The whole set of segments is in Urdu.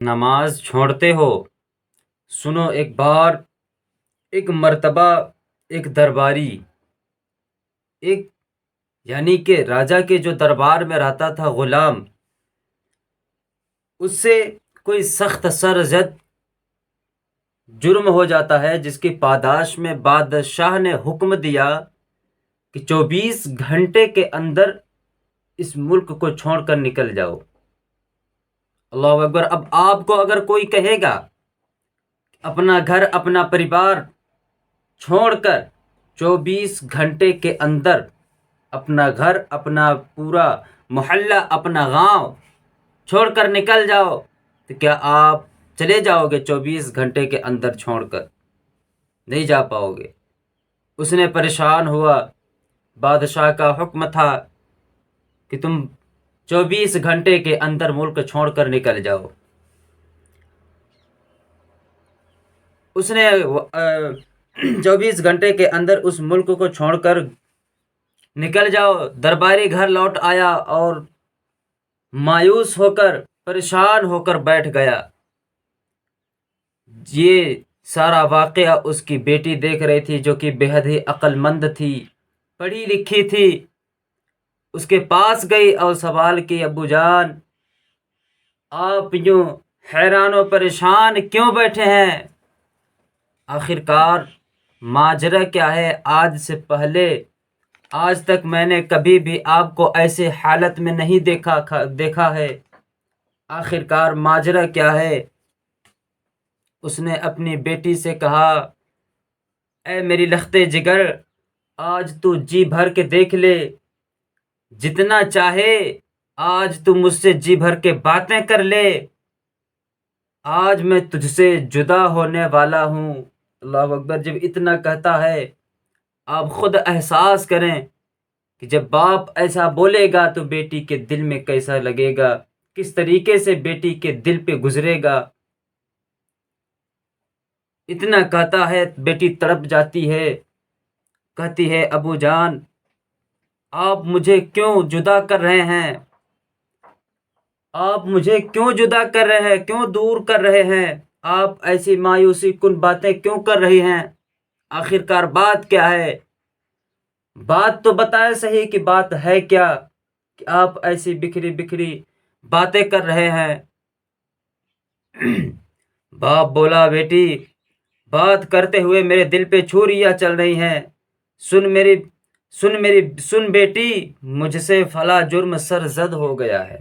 نماز چھوڑتے ہو؟ سنو، ایک بار ایک مرتبہ ایک درباری، ایک یعنی کہ راجا کے جو دربار میں رہتا تھا غلام، اس سے کوئی سخت سرزد جرم ہو جاتا ہے، جس کی پاداش میں بادشاہ نے حکم دیا کہ 24 گھنٹے کے اندر اس ملک کو چھوڑ کر نکل جاؤ۔ اللہ اکبر! اب آپ کو اگر کوئی کہے گا اپنا گھر اپنا پریوار چھوڑ کر 24 گھنٹے کے اندر اپنا گھر اپنا پورا محلہ اپنا گاؤں چھوڑ کر نکل جاؤ، تو کیا آپ چلے جاؤ گے 24 گھنٹے کے اندر چھوڑ کر؟ نہیں جا پاؤ گے۔ اس نے پریشان ہوا، بادشاہ کا حکم تھا کہ تم 24 گھنٹے کے اندر ملک چھوڑ کر نکل جاؤ۔ اس نے 24 گھنٹے کے اندر اس ملک کو چھوڑ کر نکل جاؤ۔ درباری گھر لوٹ آیا اور مایوس ہو کر پریشان ہو کر بیٹھ گیا۔ یہ سارا واقعہ اس کی بیٹی دیکھ رہی تھی، جو کہ بے حد ہی عقل مند تھی، پڑھی لکھی تھی۔ اس کے پاس گئی اور سوال کی، ابو جان، آپ یوں حیران و پریشان کیوں بیٹھے ہیں؟ آخرکار ماجرا کیا ہے؟ آج سے پہلے آج تک میں نے کبھی بھی آپ کو ایسے حالت میں نہیں دیکھا ہے۔ آخرکار ماجرا کیا ہے؟ اس نے اپنی بیٹی سے کہا، اے میری لختے جگر، آج تو جی بھر کے دیکھ لے، جتنا چاہے آج تو مجھ سے جی بھر کے باتیں کر لے، آج میں تجھ سے جدا ہونے والا ہوں۔ اللہ اکبر! جب اتنا کہتا ہے، آپ خود احساس کریں کہ جب باپ ایسا بولے گا تو بیٹی کے دل میں کیسا لگے گا، کس طریقے سے بیٹی کے دل پہ گزرے گا۔ اتنا کہتا ہے، بیٹی تڑپ جاتی ہے، کہتی ہے، ابو جان، آپ مجھے کیوں جدا کر رہے ہیں؟ آپ مجھے کیوں جدا کر رہے ہیں؟ کیوں دور کر رہے ہیں؟ آپ ایسی مایوسی کن باتیں کیوں کر رہی ہیں؟ آخرکار بات کیا ہے؟ بات تو بتائے صحیح کہ بات ہے کیا، کہ آپ ایسی بکھری بکھری باتیں کر رہے ہیں۔ باپ بولا، بیٹی، بات کرتے ہوئے میرے دل پہ چھریاں چل رہی ہیں۔ سن بیٹی، مجھ سے فلاں جرم سرزد ہو گیا ہے۔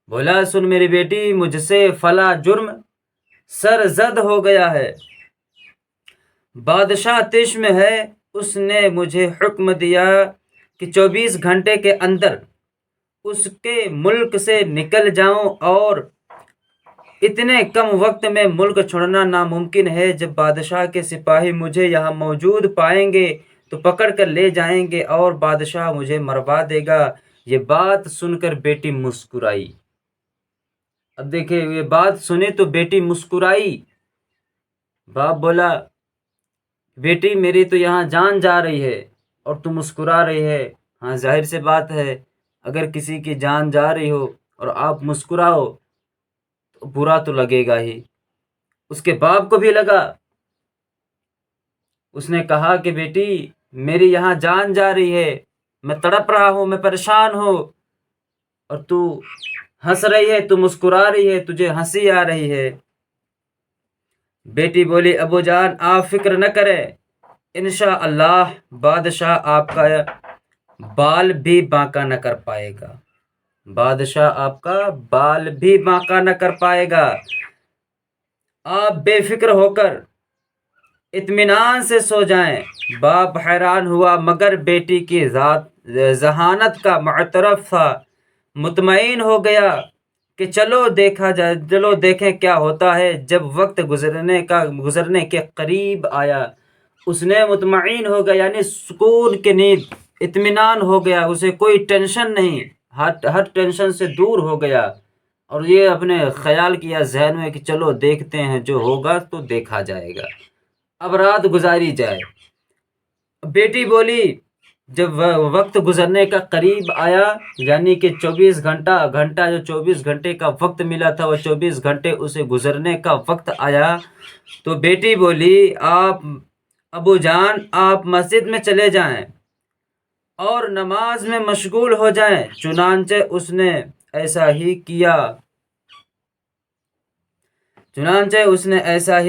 بولا، سن میری بیٹی، مجھ سے فلاں جرم سرزد ہو گیا ہے۔ بادشاہ طش میں ہے، اس نے مجھے حکم دیا کہ 24 گھنٹے کے اندر اس کے ملک سے نکل جاؤں، اور اتنے کم وقت میں ملک چھوڑنا ناممکن ہے۔ جب بادشاہ کے سپاہی مجھے یہاں موجود پائیں گے تو پکڑ کر لے جائیں گے اور بادشاہ مجھے مروا دے گا۔ یہ بات سن کر بیٹی مسکرائی۔ اب دیکھیں، یہ بات سنی تو بیٹی مسکرائی۔ باپ بولا، بیٹی، میری تو یہاں جان جا رہی ہے اور تم مسکرا رہی ہے۔ ہاں، ظاہر سی بات ہے، اگر کسی کی جان جا رہی ہو اور آپ مسکراؤ تو برا تو لگے گا ہی۔ اس کے باپ کو بھی لگا۔ اس نے کہا کہ بیٹی، میری یہاں جان جا رہی ہے، میں تڑپ رہا ہوں، میں پریشان ہوں، اور تو ہنس رہی ہے، تو مسکرا رہی ہے، تجھے ہنسی آ رہی ہے۔ بیٹی بولی، ابو جان، آپ فکر نہ کریں، انشاءاللہ بادشاہ آپ کا بال بھی باںکا نہ کر پائے گا۔ بادشاہ آپ کا بال بھی باںکا نہ کر پائے گا۔ آپ بے فکر ہو کر اطمینان سے سو جائیں۔ باپ حیران ہوا، مگر بیٹی کی ذہانت کا معترف تھا، مطمئن ہو گیا کہ چلو دیکھیں کیا ہوتا ہے۔ جب وقت گزرنے کے قریب آیا، اس نے مطمئن ہو گیا، یعنی سکون کی نیند، اطمینان ہو گیا، اسے کوئی ٹینشن نہیں، ہر ٹینشن سے دور ہو گیا، اور یہ اپنے خیال کیا ذہن میں کہ چلو دیکھتے ہیں، جو ہوگا تو دیکھا جائے گا، اب رات گزاری جائے۔ بیٹی بولی، جب وقت گزرنے کا قریب آیا، یعنی کہ 24 گھنٹہ جو 24 گھنٹے کا وقت ملا تھا وہ 24 گھنٹے اسے گزرنے کا وقت آیا، تو بیٹی بولی آپ ابو جان آپ مسجد میں چلے جائیں اور نماز میں مشغول ہو جائیں۔ چنانچہ اس نے ایسا ہی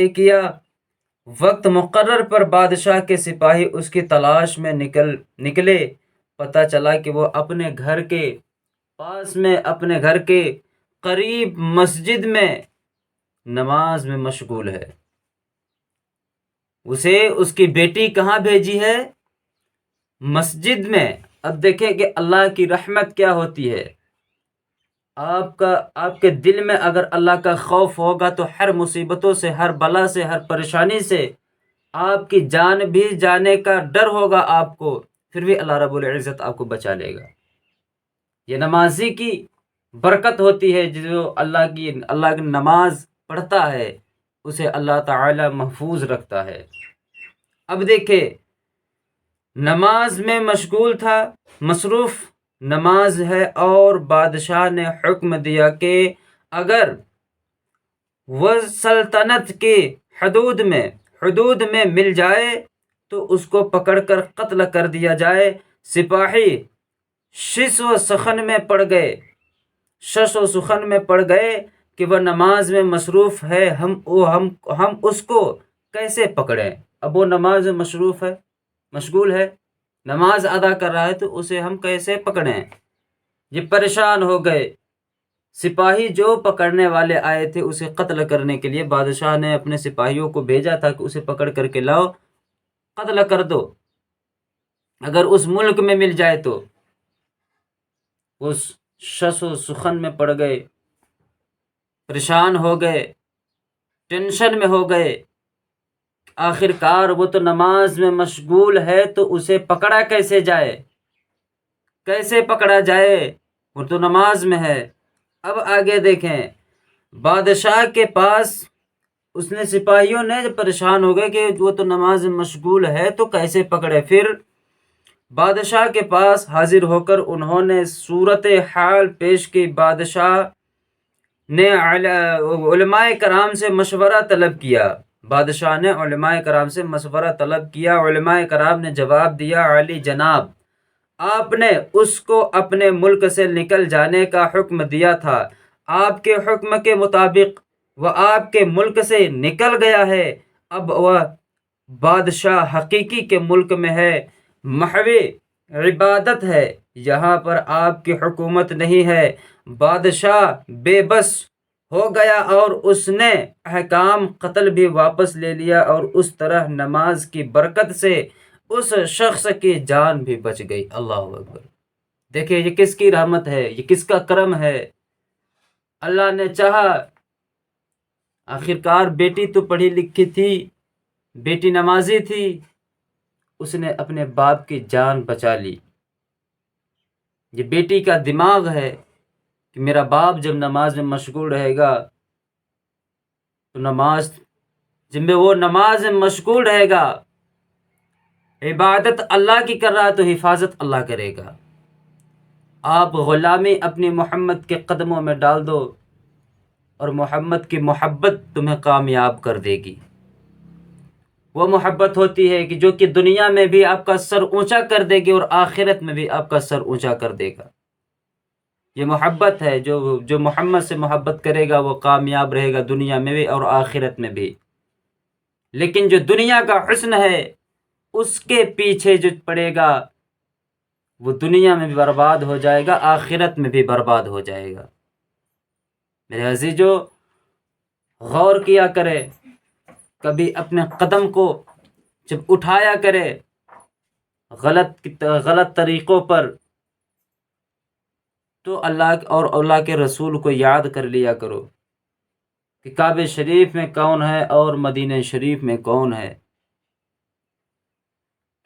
کیا۔ وقت مقرر پر بادشاہ کے سپاہی اس کی تلاش میں نکلے۔ پتہ چلا کہ وہ اپنے گھر کے پاس میں، اپنے گھر کے قریب مسجد میں نماز میں مشغول ہے۔ اسے اس کی بیٹی کہاں بھیجی ہے؟ مسجد میں۔ اب دیکھیں کہ اللہ کی رحمت کیا ہوتی ہے۔ آپ کے دل میں اگر اللہ کا خوف ہوگا تو ہر مصیبتوں سے، ہر بلا سے، ہر پریشانی سے آپ کی جان بھی جانے کا ڈر ہوگا آپ کو، پھر بھی اللہ رب العزت آپ کو بچا لے گا۔ یہ نمازی کی برکت ہوتی ہے، جو اللہ کی نماز پڑھتا ہے اسے اللہ تعالی محفوظ رکھتا ہے۔ اب دیکھیں، نماز میں مشغول تھا، مصروف نماز ہے، اور بادشاہ نے حکم دیا کہ اگر وہ سلطنت کی حدود میں مل جائے تو اس کو پکڑ کر قتل کر دیا جائے۔ سپاہی شش و سخن میں پڑ گئے کہ وہ نماز میں مصروف ہے، ہم اس کو کیسے پکڑیں؟ اب وہ نماز میں مشغول ہے، نماز ادا کر رہا ہے، تو اسے ہم کیسے پکڑیں؟ یہ پریشان ہو گئے۔ سپاہی جو پکڑنے والے آئے تھے اسے قتل کرنے کے لیے، بادشاہ نے اپنے سپاہیوں کو بھیجا تھا کہ اسے پکڑ کر کے لاؤ، قتل کر دو، اگر اس ملک میں مل جائے تو۔ اس شش و سخن میں پڑ گئے، پریشان ہو گئے، ٹینشن میں ہو گئے۔ آخر کار وہ تو نماز میں مشغول ہے تو اسے پکڑا کیسے جائے؟ وہ تو نماز میں ہے۔ اب آگے دیکھیں، بادشاہ کے پاس اس نے سپاہیوں نے پریشان ہو گئے کہ وہ تو نماز میں مشغول ہے تو کیسے پکڑے؟ پھر بادشاہ کے پاس حاضر ہو کر انہوں نے صورت حال پیش کی۔ بادشاہ نے علماء کرام سے مشورہ طلب کیا۔ علماء کرام نے جواب دیا، علی جناب، آپ نے اس کو اپنے ملک سے نکل جانے کا حکم دیا تھا، آپ کے حکم کے مطابق وہ آپ کے ملک سے نکل گیا ہے، اب وہ بادشاہ حقیقی کے ملک میں ہے، محو عبادت ہے، یہاں پر آپ کی حکومت نہیں ہے۔ بادشاہ بے بس ہو گیا اور اس نے احکام قتل بھی واپس لے لیا، اور اس طرح نماز کی برکت سے اس شخص کی جان بھی بچ گئی۔ اللہ اکبر! دیکھیں یہ کس کی رحمت ہے، یہ کس کا کرم ہے۔ اللہ نے چاہا، آخرکار بیٹی تو پڑھی لکھی تھی، بیٹی نمازی تھی، اس نے اپنے باپ کی جان بچا لی۔ یہ بیٹی کا دماغ ہے کہ میرا باپ جب نماز میں مشغول رہے گا تو جب وہ نماز میں مشغول رہے گا، عبادت اللہ کی کر رہا ہے تو حفاظت اللہ کرے گا۔ آپ غلامی اپنی محمد کے قدموں میں ڈال دو اور محمد کی محبت تمہیں کامیاب کر دے گی۔ وہ محبت ہوتی ہے کہ جو کہ دنیا میں بھی آپ کا سر اونچا کر دے گی اور آخرت میں بھی آپ کا سر اونچا کر دے گا۔ یہ محبت ہے، جو محمد سے محبت کرے گا وہ کامیاب رہے گا، دنیا میں بھی اور آخرت میں بھی۔ لیکن جو دنیا کا حسن ہے اس کے پیچھے جو پڑے گا وہ دنیا میں بھی برباد ہو جائے گا، آخرت میں بھی برباد ہو جائے گا۔ میرے عزیزو، غور کیا کرے، کبھی اپنے قدم کو جب اٹھایا کرے غلط طریقوں پر تو اللہ کے رسول کو یاد کر لیا کرو کہ کعبہ شریف میں کون ہے اور مدینہ شریف میں کون ہے۔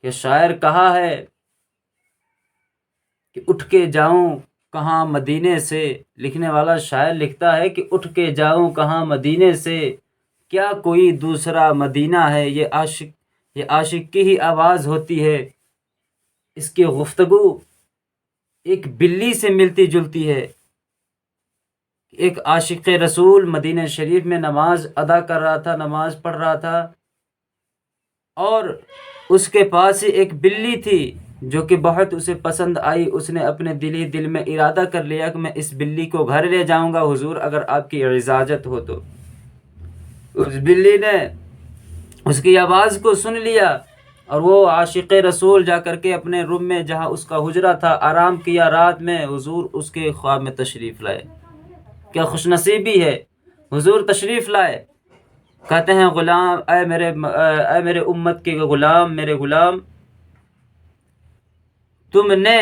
کہ شاعر کہا ہے کہ اٹھ کے جاؤں کہاں مدینے سے، لکھنے والا شاعر لکھتا ہے کہ اٹھ کے جاؤں کہاں مدینے سے، کیا کوئی دوسرا مدینہ ہے، یہ عاشق کی ہی آواز ہوتی ہے۔ اس کی گفتگو ایک بلی سے ملتی جلتی ہے۔ ایک عاشق رسول مدینہ شریف میں نماز ادا کر رہا تھا، نماز پڑھ رہا تھا، اور اس کے پاس ہی ایک بلی تھی جو کہ بہت اسے پسند آئی۔ اس نے اپنے دل میں ارادہ کر لیا کہ میں اس بلی کو گھر لے جاؤں گا حضور، اگر آپ کی اجازت ہو تو۔ اس بلی نے اس کی آواز کو سن لیا، اور وہ عاشق رسول جا کر کے اپنے روم میں جہاں اس کا حجرہ تھا آرام کیا۔ رات میں حضور اس کے خواب میں تشریف لائے۔ کیا خوش نصیبی ہے، حضور تشریف لائے، کہتے ہیں غلام اے میرے امت کے غلام، میرے غلام، تم نے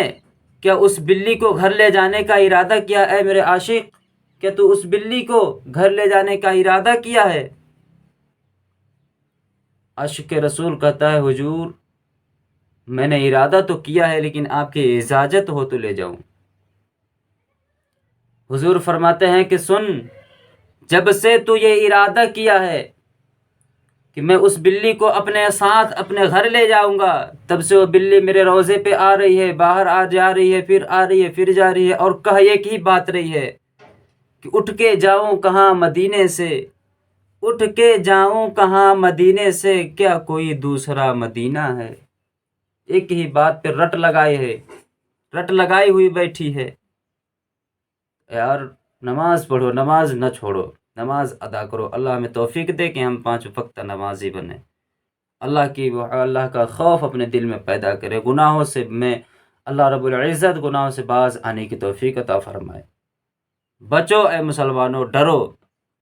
کیا اس بلی کو گھر لے جانے کا ارادہ کیا؟ اے میرے عاشق، کیا تو اس بلی کو گھر لے جانے کا ارادہ کیا ہے؟ عاشق رسول کہتا ہے حضور میں نے ارادہ تو کیا ہے، لیکن آپ کی اجازت ہو تو لے جاؤں۔ حضور فرماتے ہیں کہ سن، جب سے تو یہ ارادہ کیا ہے کہ میں اس بلی کو اپنے ساتھ اپنے گھر لے جاؤں گا، تب سے وہ بلی میرے روضے پہ آ رہی ہے، باہر آ جا رہی ہے، پھر آ رہی ہے، پھر جا رہی ہے، اور کہہ ایک ہی بات رہی ہے کہ اٹھ کے جاؤں کہاں مدینے سے، اٹھ کے جاؤں کہاں مدینے سے، کیا کوئی دوسرا مدینہ ہے؟ ایک ہی بات پہ رٹ لگائی ہوئی بیٹھی ہے۔ یار نماز پڑھو، نماز نہ چھوڑو، نماز ادا کرو۔ اللہ ہمیں توفیق دے کہ ہم 5 وقت نمازی بنیں، اللہ کا خوف اپنے دل میں پیدا کرے، گناہوں سے میں اللہ رب العزت گناہوں سے باز آنے کی توفیق عطا فرمائے۔ بچو اے مسلمانوں، ڈرو،